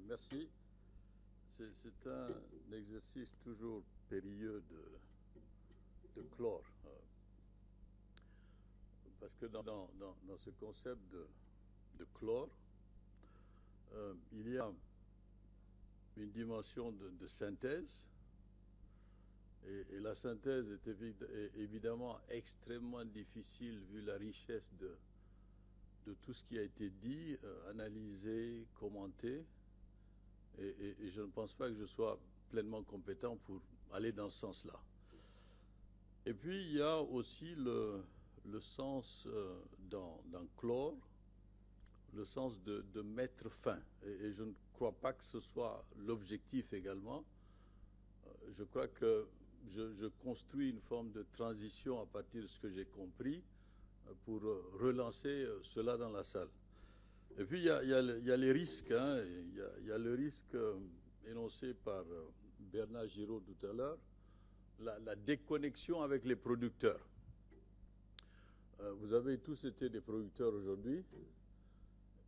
Merci. C'est un exercice toujours périlleux de clore. Parce que dans ce concept de clore, il y a une dimension de synthèse. Et la synthèse est évidemment extrêmement difficile vu la richesse de tout ce qui a été dit, analysé, commenté. Et je ne pense pas que je sois pleinement compétent pour aller dans ce sens-là. Et puis, il y a aussi le sens dans clore, le sens de mettre fin. Et je ne crois pas que ce soit l'objectif également. Je crois que je construis une forme de transition à partir de ce que j'ai compris pour relancer cela dans la salle. Et puis, il y a les risques. Hein. Il y a le risque énoncé par Bernard Giraud tout à l'heure, la déconnexion avec les producteurs. Vous avez tous été des producteurs aujourd'hui,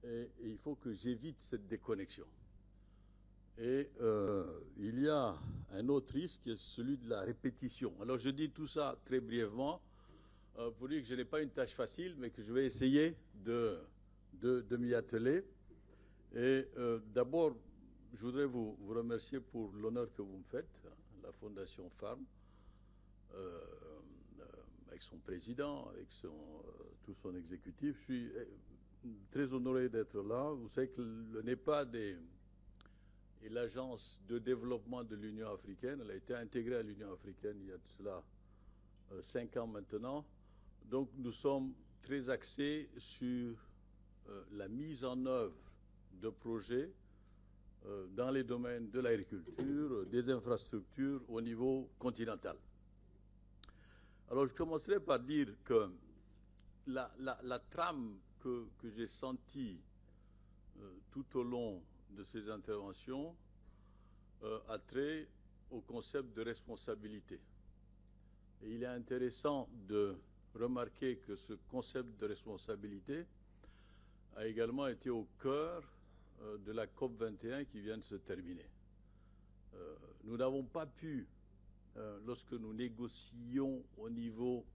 et il faut que j'évite cette déconnexion. Et il y a un autre risque, qui est celui de la répétition. Alors, je dis tout ça très brièvement pour dire que je n'ai pas une tâche facile, mais que je vais essayer de m'y atteler. Et d'abord, je voudrais vous remercier pour l'honneur que vous me faites, la Fondation Farm, avec son président, avec tout son exécutif. Je suis très honoré d'être là. Vous savez que le NEPAD est l'agence de développement de l'Union africaine. Elle a été intégrée à l'Union africaine il y a de cela 5 ans maintenant. Donc nous sommes très axés sur la mise en œuvre de projets dans les domaines de l'agriculture, des infrastructures au niveau continental. Alors je commencerai par dire que la trame que j'ai sentie tout au long de ces interventions a trait au concept de responsabilité. Et il est intéressant de remarquer que ce concept de responsabilité a également été au cœur de la COP21 qui vient de se terminer. Nous n'avons pas pu, lorsque nous négocions au niveau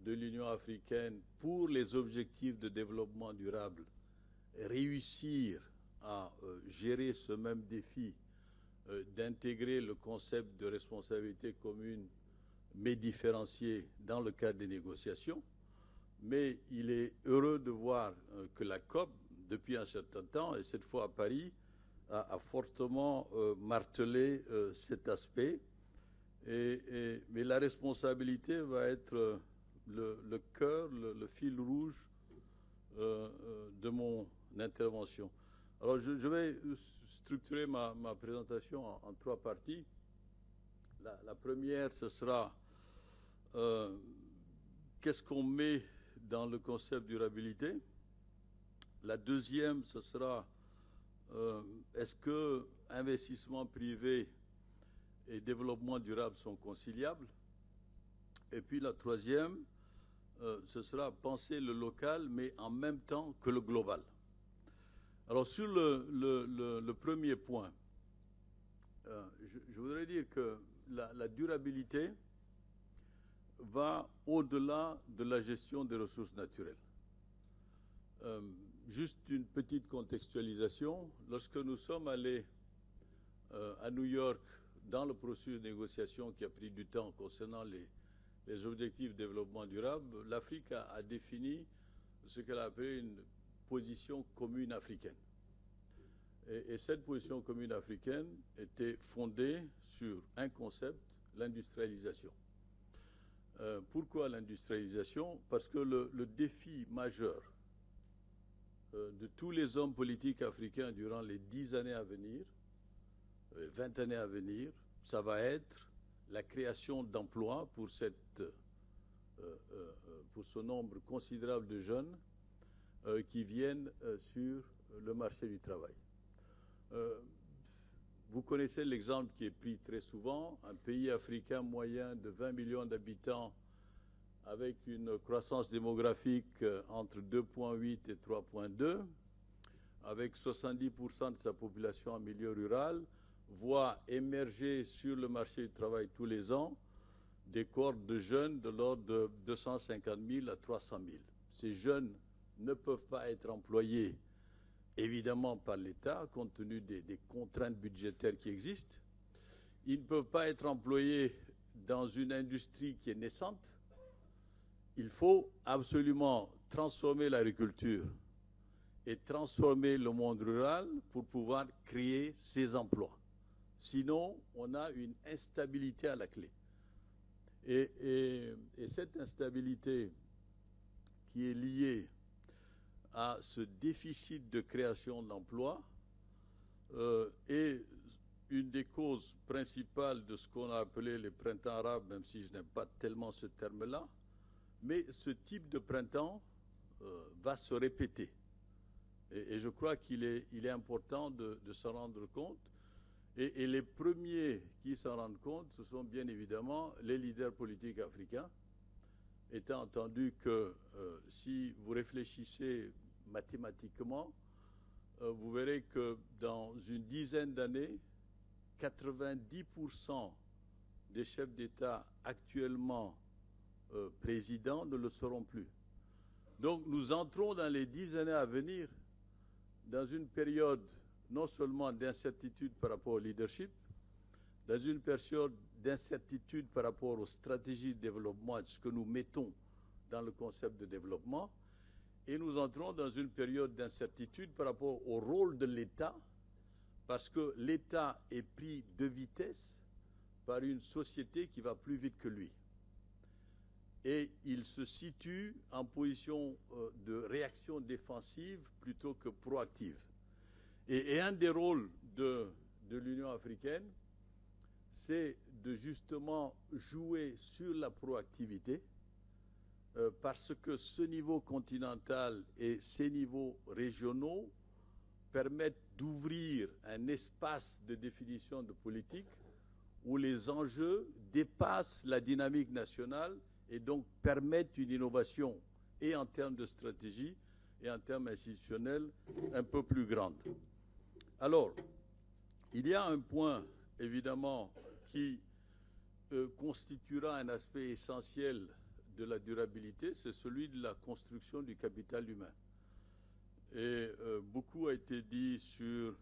de l'Union africaine pour les objectifs de développement durable, réussir à gérer ce même défi d'intégrer le concept de responsabilité commune mais différenciée dans le cadre des négociations. Mais il est heureux de voir que la COP, depuis un certain temps, et cette fois à Paris, a fortement martelé cet aspect. Mais la responsabilité va être le cœur, le fil rouge de mon intervention. Alors je vais structurer ma présentation en 3 parties. La première, ce sera qu'est-ce qu'on met dans le concept durabilité. La deuxième, ce sera est-ce que investissement privé et développement durable sont conciliables. Et puis la troisième, ce sera penser le local, mais en même temps que le global. Alors sur le premier point, je voudrais dire que la durabilité va au-delà de la gestion des ressources naturelles. Juste une petite contextualisation. Lorsque nous sommes allés à New York dans le processus de négociation qui a pris du temps concernant les objectifs de développement durable, l'Afrique a défini ce qu'elle a appelé une position commune africaine. Et cette position commune africaine était fondée sur un concept, l'industrialisation. Pourquoi l'industrialisation? Parce que le défi majeur de tous les hommes politiques africains durant les 10 années à venir, 20 années à venir, ça va être la création d'emplois pour ce nombre considérable de jeunes qui viennent sur le marché du travail. Vous connaissez l'exemple qui est pris très souvent, un pays africain moyen de 20 millions d'habitants avec une croissance démographique entre 2,8 et 3,2, avec 70% de sa population en milieu rural, voit émerger sur le marché du travail tous les ans des cohortes de jeunes de l'ordre de 250 000 à 300 000. Ces jeunes ne peuvent pas être employés, évidemment, par l'État, compte tenu des contraintes budgétaires qui existent. Ils ne peuvent pas être employés dans une industrie qui est naissante. Il faut absolument transformer l'agriculture et transformer le monde rural pour pouvoir créer ces emplois. Sinon, on a une instabilité à la clé. Et cette instabilité qui est liée à ce déficit de création d'emplois est une des causes principales de ce qu'on a appelé les printemps arabes, même si je n'aime pas tellement ce terme-là. Mais ce type de printemps va se répéter. Et je crois qu'il est important de s'en rendre compte. Et les premiers qui s'en rendent compte, ce sont bien évidemment les leaders politiques africains, étant entendu que si vous réfléchissez mathématiquement, vous verrez que dans une dizaine d'années, 90% des chefs d'État actuellement présidents ne le seront plus. Donc nous entrons dans les 10 années à venir dans une période non seulement d'incertitude par rapport au leadership, dans une période d'incertitude par rapport aux stratégies de développement et de ce que nous mettons dans le concept de développement, et nous entrons dans une période d'incertitude par rapport au rôle de l'État, parce que l'État est pris de vitesse par une société qui va plus vite que lui. Et il se situe en position de réaction défensive plutôt que proactive. Et un des rôles de l'Union africaine, c'est de justement jouer sur la proactivité, parce que ce niveau continental et ces niveaux régionaux permettent d'ouvrir un espace de définition de politique où les enjeux dépassent la dynamique nationale et donc permettent une innovation et en termes de stratégie et en termes institutionnels un peu plus grande. Alors, il y a un point, évidemment, qui constituera un aspect essentiel de la durabilité, c'est celui de la construction du capital humain. Et beaucoup a été dit sur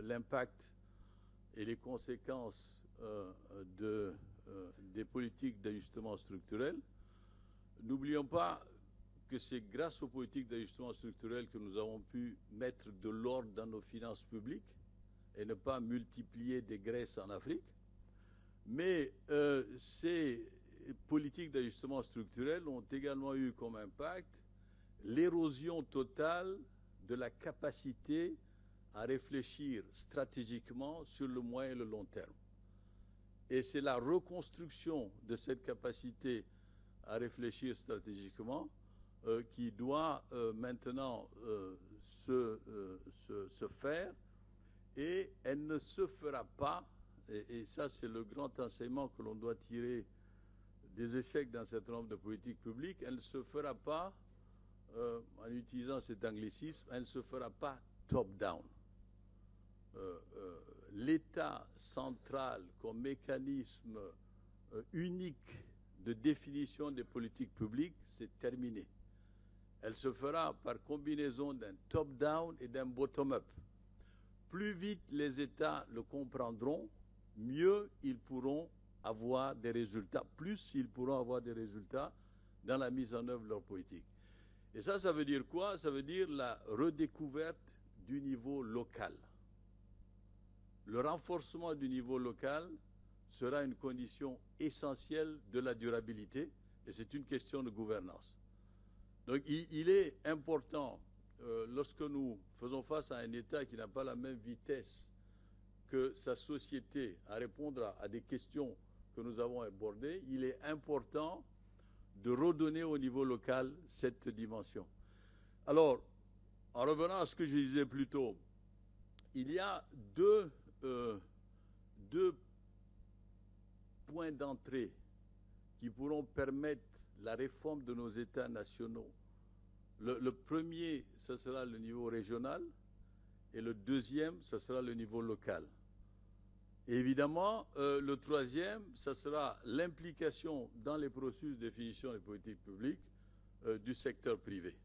l'impact et les conséquences des politiques d'ajustement structurel. N'oublions pas que c'est grâce aux politiques d'ajustement structurel que nous avons pu mettre de l'ordre dans nos finances publiques et ne pas multiplier des graisses en Afrique. Mais ces politiques d'ajustement structurel ont également eu comme impact l'érosion totale de la capacité à réfléchir stratégiquement sur le moyen et le long terme. Et c'est la reconstruction de cette capacité à réfléchir stratégiquement qui doit maintenant se faire, et elle ne se fera pas, et ça c'est le grand enseignement que l'on doit tirer des échecs d'un certain nombre de politiques publiques, elle ne se fera pas, en utilisant cet anglicisme, elle ne se fera pas top-down. L'État central comme mécanisme unique de définition des politiques publiques, c'est terminé. Elle se fera par combinaison d'un top-down et d'un bottom-up. Plus vite les États le comprendront, mieux ils pourront avoir des résultats, plus ils pourront avoir des résultats dans la mise en œuvre de leur politique. Et ça veut dire quoi? Ça veut dire la redécouverte du niveau local. Le renforcement du niveau local sera une condition essentielle de la durabilité, et c'est une question de gouvernance. Donc il est important, lorsque nous faisons face à un État qui n'a pas la même vitesse que sa société à répondre à des questions que nous avons abordées, il est important de redonner au niveau local cette dimension. Alors, en revenant à ce que je disais plus tôt, il y a deux points d'entrée qui pourront permettre la réforme de nos États nationaux. Le premier, ce sera le niveau régional, Et le deuxième, ce sera le niveau local. Et évidemment, le troisième, ce sera l'implication dans les processus de définition des politiques publiques du secteur privé.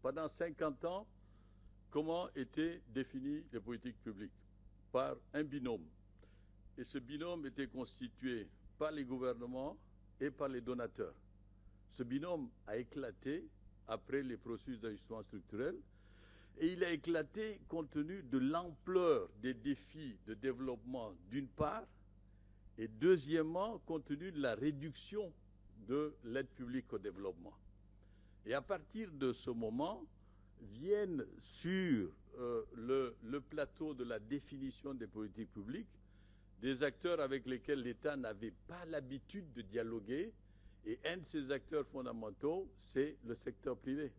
Pendant 50 ans, comment étaient définies les politiques publiques? Par un binôme. Et ce binôme était constitué par les gouvernements et par les donateurs. Ce binôme a éclaté après les processus d'ajustement structurel et il a éclaté compte tenu de l'ampleur des défis de développement d'une part et deuxièmement compte tenu de la réduction de l'aide publique au développement. Et à partir de ce moment, viennent sur le plateau de la définition des politiques publiques des acteurs avec lesquels l'État n'avait pas l'habitude de dialoguer. Et un de ces acteurs fondamentaux, c'est le secteur privé.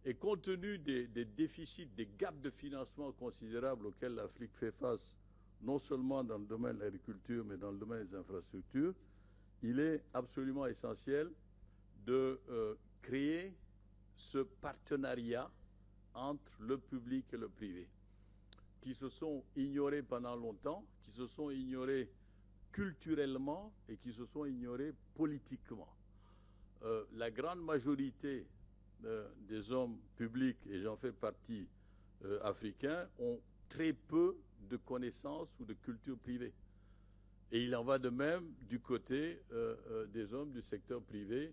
Et compte tenu des déficits, des gaps de financement considérables auxquels l'Afrique fait face, non seulement dans le domaine de l'agriculture, mais dans le domaine des infrastructures, il est absolument essentiel de créer ce partenariat entre le public et le privé, qui se sont ignorés pendant longtemps, qui se sont ignorés culturellement et qui se sont ignorés politiquement. La grande majorité des hommes publics, et j'en fais partie, africains, ont très peu de connaissances ou de culture privée. Et il en va de même du côté des hommes du secteur privé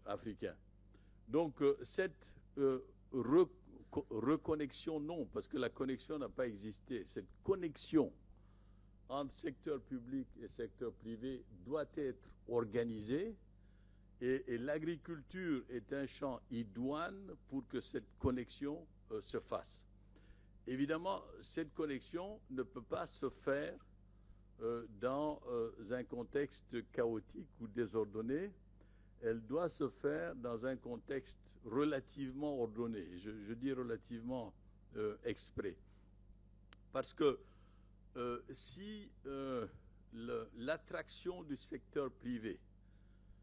africain. Donc cette reconnexion, non, parce que la connexion n'a pas existé. Cette connexion entre secteur public et secteur privé doit être organisée et l'agriculture est un champ idoine pour que cette connexion se fasse. Évidemment, cette connexion ne peut pas se faire dans un contexte chaotique ou désordonné. Elle doit se faire dans un contexte relativement ordonné. Je dis relativement exprès. Parce que si l'attraction du secteur privé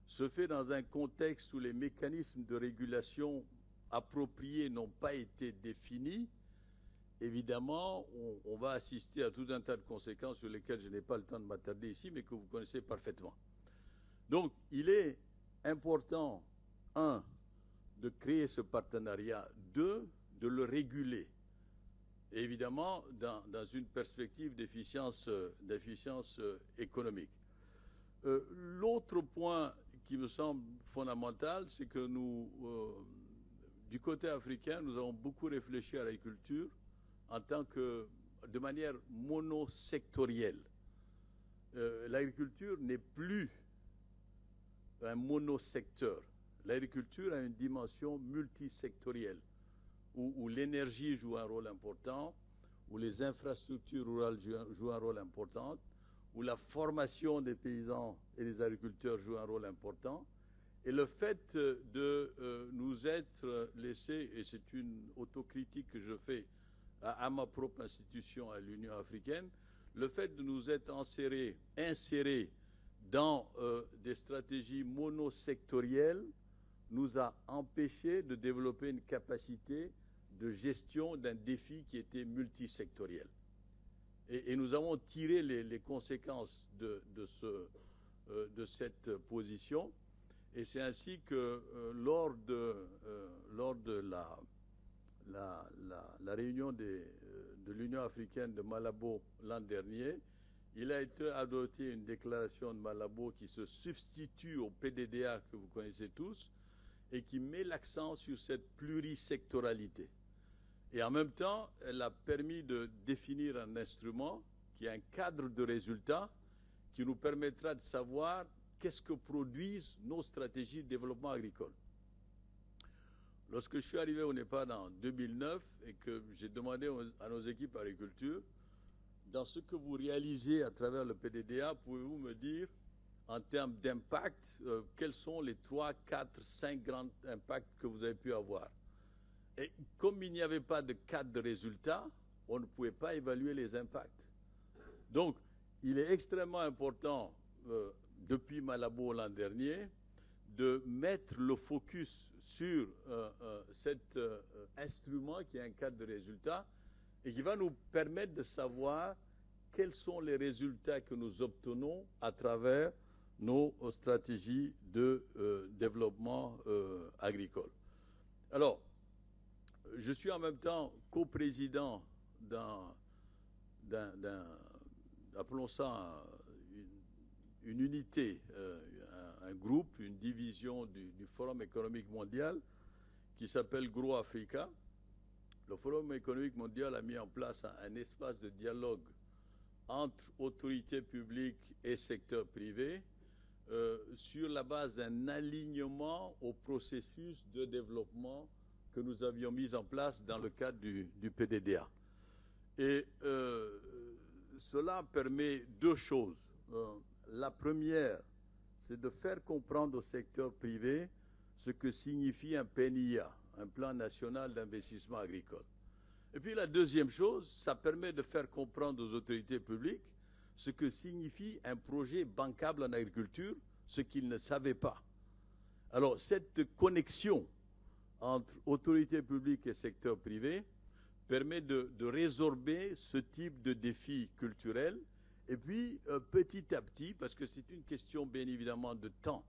se fait dans un contexte où les mécanismes de régulation appropriés n'ont pas été définis, évidemment, on va assister à tout un tas de conséquences sur lesquelles je n'ai pas le temps de m'attarder ici, mais que vous connaissez parfaitement. Donc, il est important, un, de créer ce partenariat, deux, de le réguler. Et évidemment, dans une perspective d'efficience économique. L'autre point qui me semble fondamental, c'est que nous, du côté africain, nous avons beaucoup réfléchi à l'agriculture de manière monosectorielle. L'agriculture n'est plus un monosecteur. L'agriculture a une dimension multisectorielle, où l'énergie joue un rôle important, où les infrastructures rurales jouent un rôle important, où la formation des paysans et des agriculteurs joue un rôle important. Et le fait de nous être laissés, et c'est une autocritique que je fais à ma propre institution, à l'Union africaine, le fait de nous être insérés dans des stratégies monosectorielles nous a empêchés de développer une capacité de gestion d'un défi qui était multisectoriel. Et nous avons tiré les conséquences de cette position. Et c'est ainsi que lors de la réunion de l'Union africaine de Malabo l'an dernier, il a été adopté une déclaration de Malabo qui se substitue au PDDA que vous connaissez tous et qui met l'accent sur cette plurisectoralité. Et en même temps, elle a permis de définir un instrument qui est un cadre de résultats qui nous permettra de savoir qu'est-ce que produisent nos stratégies de développement agricole. Lorsque je suis arrivé au Népal en 2009 et que j'ai demandé à nos équipes agriculture, dans ce que vous réalisez à travers le PDDA, pouvez-vous me dire, en termes d'impact, quels sont les 3, 4, 5 grands impacts que vous avez pu avoir? Et comme il n'y avait pas de cadre de résultats, on ne pouvait pas évaluer les impacts. Donc, il est extrêmement important, depuis Malabo l'an dernier, de mettre le focus sur cet instrument qui est un cadre de résultats et qui va nous permettre de savoir quels sont les résultats que nous obtenons à travers nos stratégies de développement agricole. Alors, je suis en même temps coprésident appelons ça une unité, un groupe, une division du Forum économique mondial qui s'appelle Grow Africa. Le Forum économique mondial a mis en place un espace de dialogue entre autorités publiques et secteur privé sur la base d'un alignement au processus de développement que nous avions mis en place dans le cadre du PDDA. Et cela permet deux choses. La première, c'est de faire comprendre au secteur privé ce que signifie un PNIA, un plan national d'investissement agricole. Et puis la deuxième chose, ça permet de faire comprendre aux autorités publiques ce que signifie un projet bancable en agriculture, ce qu'ils ne savaient pas. Alors cette connexion entre autorités publiques et secteur privé permet de résorber ce type de défis culturels. Et puis, petit à petit, parce que c'est une question bien évidemment de temps,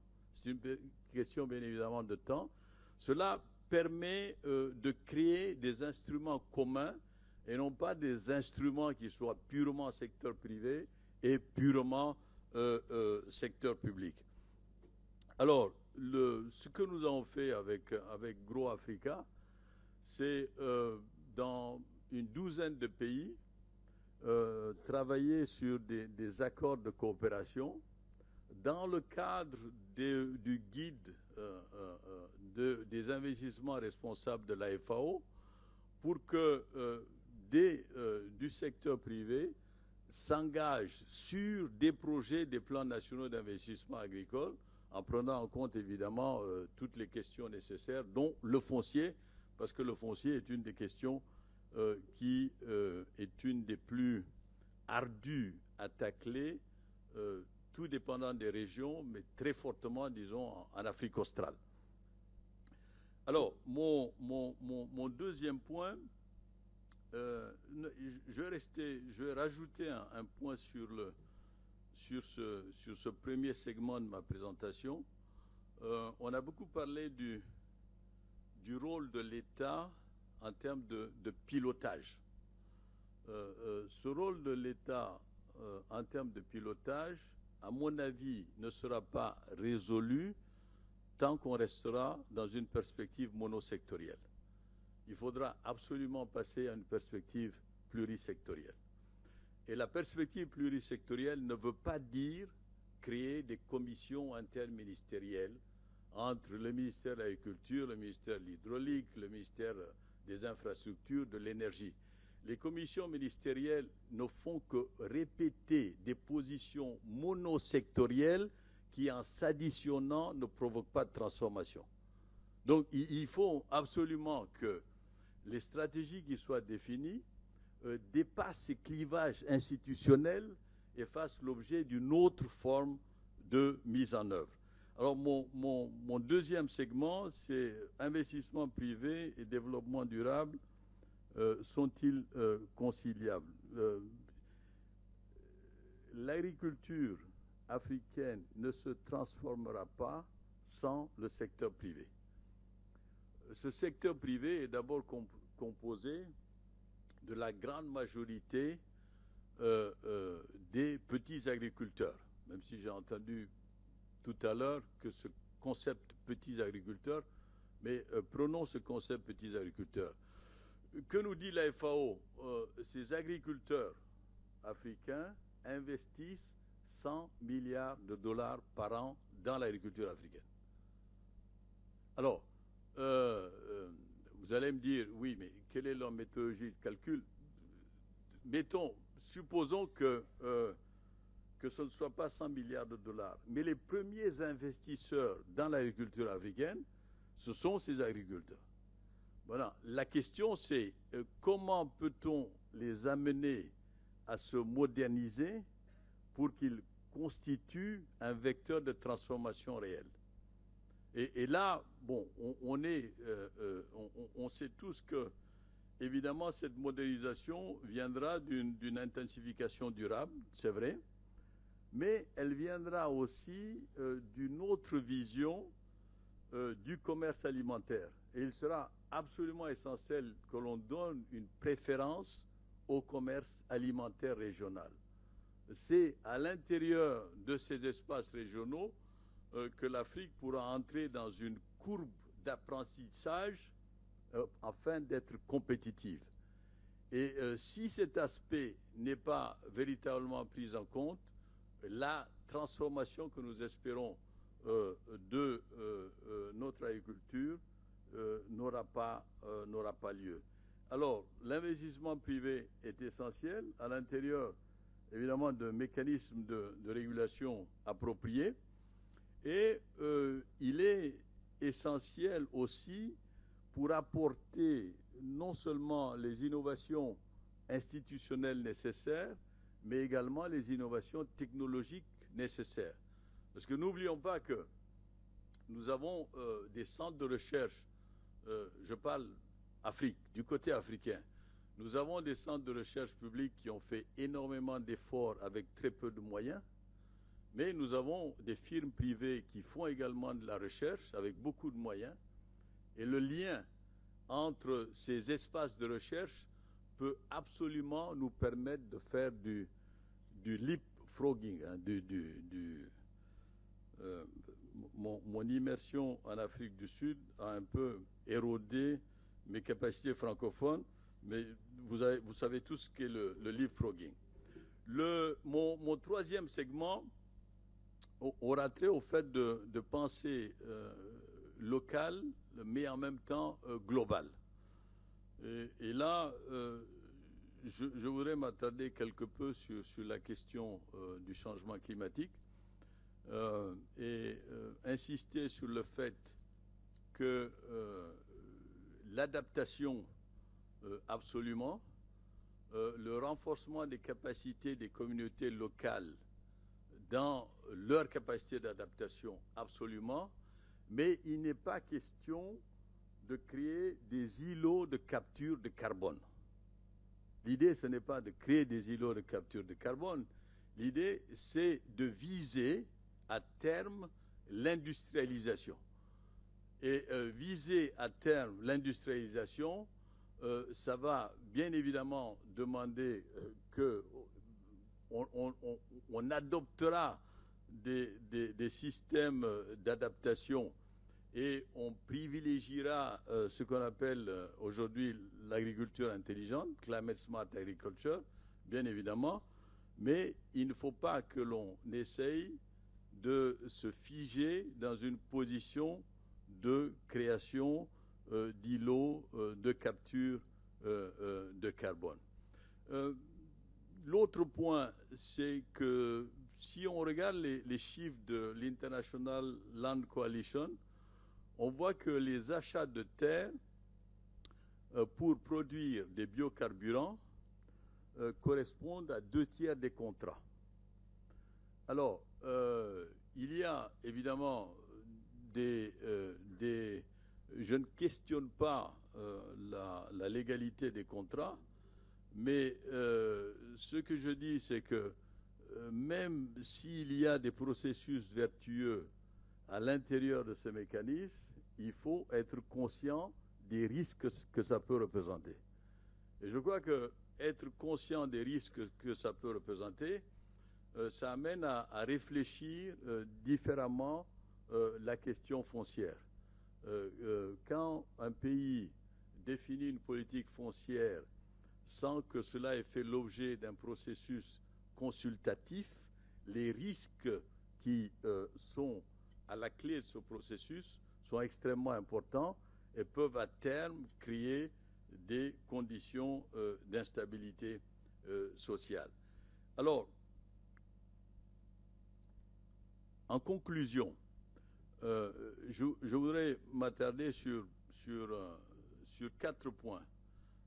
cela permet de créer des instruments communs et non pas des instruments qui soient purement secteur privé et purement secteur public. Alors, ce que nous avons fait avec Grow Africa, c'est dans une douzaine de pays, travailler sur des accords de coopération dans le cadre du guide des investissements responsables de la FAO pour que du secteur privé s'engagent sur des projets, des plans nationaux d'investissement agricole en prenant en compte évidemment toutes les questions nécessaires, dont le foncier, parce que le foncier est une des questions qui est une des plus ardues à tacler, tout dépendant des régions, mais très fortement, disons, en Afrique australe. Alors, mon deuxième point, je vais rajouter un point sur ce premier segment de ma présentation. On a beaucoup parlé du rôle de l'État en termes de pilotage. Ce rôle de l'État en termes de pilotage, à mon avis, ne sera pas résolu tant qu'on restera dans une perspective monosectorielle. Il faudra absolument passer à une perspective plurisectorielle. Et la perspective plurisectorielle ne veut pas dire créer des commissions interministérielles entre le ministère de l'Agriculture, le ministère de l'Hydraulique, le ministère des Infrastructures, de l'Énergie. Les commissions ministérielles ne font que répéter des positions monosectorielles qui, en s'additionnant, ne provoquent pas de transformation. Donc, il faut absolument que les stratégies qui soient définies dépassent ces clivages institutionnels et fassent l'objet d'une autre forme de mise en œuvre. Alors, mon deuxième segment, c'est investissement privé et développement durable. Sont-ils conciliables? L'agriculture africaine ne se transformera pas sans le secteur privé. Ce secteur privé est d'abord composé de la grande majorité des petits agriculteurs, même si j'ai entendu tout à l'heure que ce concept petits agriculteurs, mais prenons ce concept petits agriculteurs. Que nous dit la FAO? Ces agriculteurs africains investissent 100 milliards de dollars par an dans l'agriculture africaine. Alors, vous allez me dire, oui, mais quelle est leur méthodologie de calcul? Supposons que ce ne soit pas 100 milliards de dollars, mais les premiers investisseurs dans l'agriculture africaine, ce sont ces agriculteurs. Voilà. La question, c'est comment peut-on les amener à se moderniser pour qu'ils constituent un vecteur de transformation réelle. Et là, bon, on sait tous que évidemment, cette modernisation viendra d'une intensification durable, c'est vrai, mais elle viendra aussi d'une autre vision du commerce alimentaire. Et il sera absolument essentiel que l'on donne une préférence au commerce alimentaire régional. C'est à l'intérieur de ces espaces régionaux que l'Afrique pourra entrer dans une courbe d'apprentissage afin d'être compétitive. Et si cet aspect n'est pas véritablement pris en compte, la transformation que nous espérons de notre agriculture n'aura pas lieu. Alors, l'investissement privé est essentiel à l'intérieur, évidemment, de mécanismes de régulation appropriés. Et il est essentiel aussi pour apporter non seulement les innovations institutionnelles nécessaires, mais également les innovations technologiques nécessaires. Parce que n'oublions pas que nous avons des centres de recherche, je parle Afrique, du côté africain. Nous avons des centres de recherche publics qui ont fait énormément d'efforts avec très peu de moyens, mais nous avons des firmes privées qui font également de la recherche avec beaucoup de moyens. Et le lien entre ces espaces de recherche peut absolument nous permettre de faire du leapfrogging, hein, mon immersion en Afrique du Sud a un peu érodé mes capacités francophones, mais vous savez tous ce qu'est le leapfrogging. Mon troisième segment aura trait au fait de penser local, mais en même temps global. Et là, je voudrais m'attarder quelque peu sur la question du changement climatique et insister sur le fait que l'adaptation, absolument, le renforcement des capacités des communautés locales dans leur capacité d'adaptation, absolument, mais il n'est pas question de créer des îlots de capture de carbone. L'idée, ce n'est pas de créer des îlots de capture de carbone. L'idée, c'est de viser à terme l'industrialisation. Et viser à terme l'industrialisation, ça va bien évidemment demander qu'on adoptera des systèmes d'adaptation et on privilégiera ce qu'on appelle aujourd'hui l'agriculture intelligente, Climate Smart Agriculture, bien évidemment, mais il ne faut pas que l'on essaye de se figer dans une position de création d'îlots de capture de carbone. L'autre point, c'est que si on regarde les chiffres de l'International Land Coalition, on voit que les achats de terre pour produire des biocarburants correspondent à 2/3 des contrats. Alors, il y a évidemment je ne questionne pas la légalité des contrats, mais ce que je dis, c'est que même s'il y a des processus vertueux à l'intérieur de ce mécanisme, il faut être conscient des risques que ça peut représenter. Et je crois que être conscient des risques que ça peut représenter, ça amène à réfléchir différemment la question foncière. Quand un pays définit une politique foncière sans que cela ait fait l'objet d'un processus consultatif, les risques qui sont à la clé de ce processus sont extrêmement importants et peuvent à terme créer des conditions d'instabilité sociale. Alors, en conclusion, je voudrais m'attarder sur 4 points.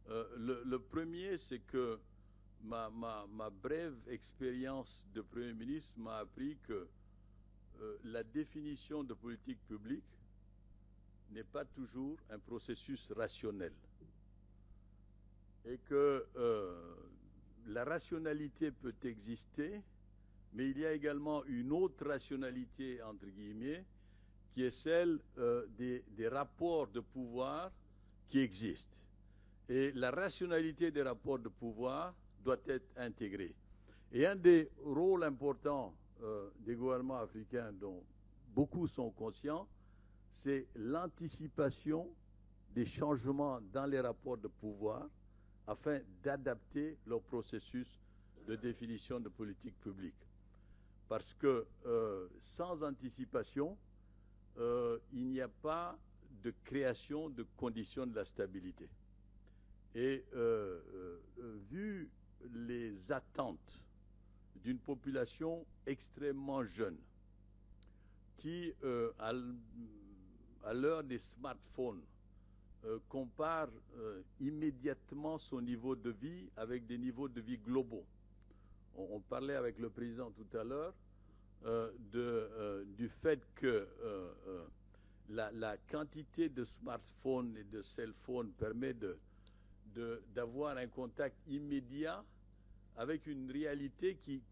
Le premier, c'est que ma brève expérience de Premier ministre m'a appris que la définition de politique publique n'est pas toujours un processus rationnel. et que la rationalité peut exister, mais il y a également une autre rationalité, entre guillemets, qui est celle des rapports de pouvoir qui existent. Et la rationalité des rapports de pouvoir doit être intégrée. Et un des rôles importants des gouvernements africains dont beaucoup sont conscients, c'est l'anticipation des changements dans les rapports de pouvoir afin d'adapter leur processus de définition de politique publique. Parce que sans anticipation, il n'y a pas de création de conditions de la stabilité. Et vu les attentes d'une population extrêmement jeune, qui, à l'heure des smartphones, compare immédiatement son niveau de vie avec des niveaux de vie globaux. On parlait avec le président tout à l'heure du fait que la quantité de smartphones et de cell phones permet d'avoir un contact immédiat avec une réalité qui,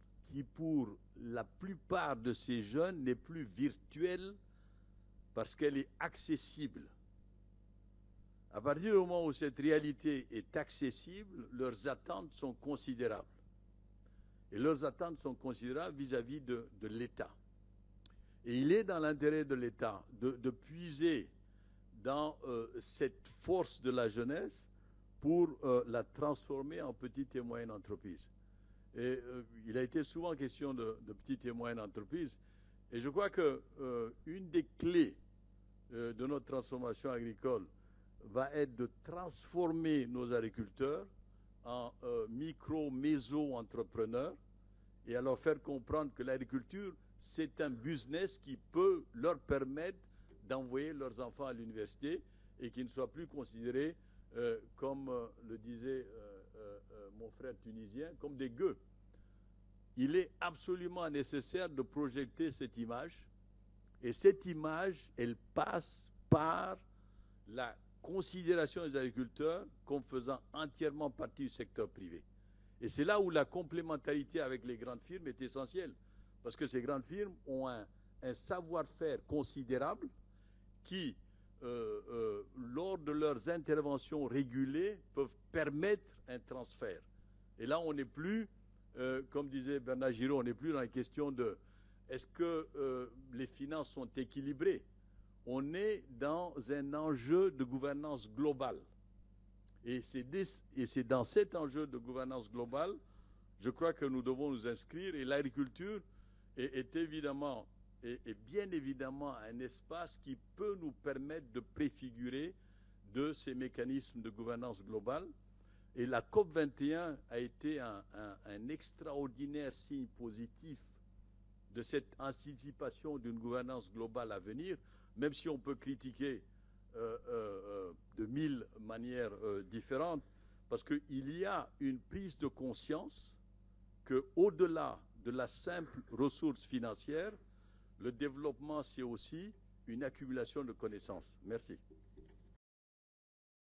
pour la plupart de ces jeunes, n'est plus virtuelle parce qu'elle est accessible. À partir du moment où cette réalité est accessible, leurs attentes sont considérables. Et leurs attentes sont considérables vis-à-vis de l'État. Et il est dans l'intérêt de l'État de puiser dans cette force de la jeunesse pour la transformer en petite et moyenne entreprise. Et il a été souvent question de petites et moyennes entreprises. Et je crois qu'une des clés de notre transformation agricole va être de transformer nos agriculteurs en micro-méso-entrepreneurs et à leur faire comprendre que l'agriculture, c'est un business qui peut leur permettre d'envoyer leurs enfants à l'université et qui ne soient plus considérés, comme le disait mon frère tunisien, comme des gueux. Il est absolument nécessaire de projeter cette image. Et cette image, elle passe par la considération des agriculteurs comme faisant entièrement partie du secteur privé. Et c'est là où la complémentarité avec les grandes firmes est essentielle. Parce que ces grandes firmes ont un savoir-faire considérable qui, lors de leurs interventions régulées, peuvent permettre un transfert. Et là, on n'est plus, comme disait Bernard Giraud, on n'est plus dans la question de est-ce que les finances sont équilibrées. On est dans un enjeu de gouvernance globale. Et c'est dans cet enjeu de gouvernance globale, je crois que nous devons nous inscrire. Et l'agriculture est évidemment, et bien évidemment, un espace qui peut nous permettre de préfigurer de ces mécanismes de gouvernance globale. Et la COP21 a été un extraordinaire signe positif de cette anticipation d'une gouvernance globale à venir, même si on peut critiquer de mille manières différentes, parce qu'il y a une prise de conscience qu'au-delà de la simple ressource financière, le développement, c'est aussi une accumulation de connaissances. Merci.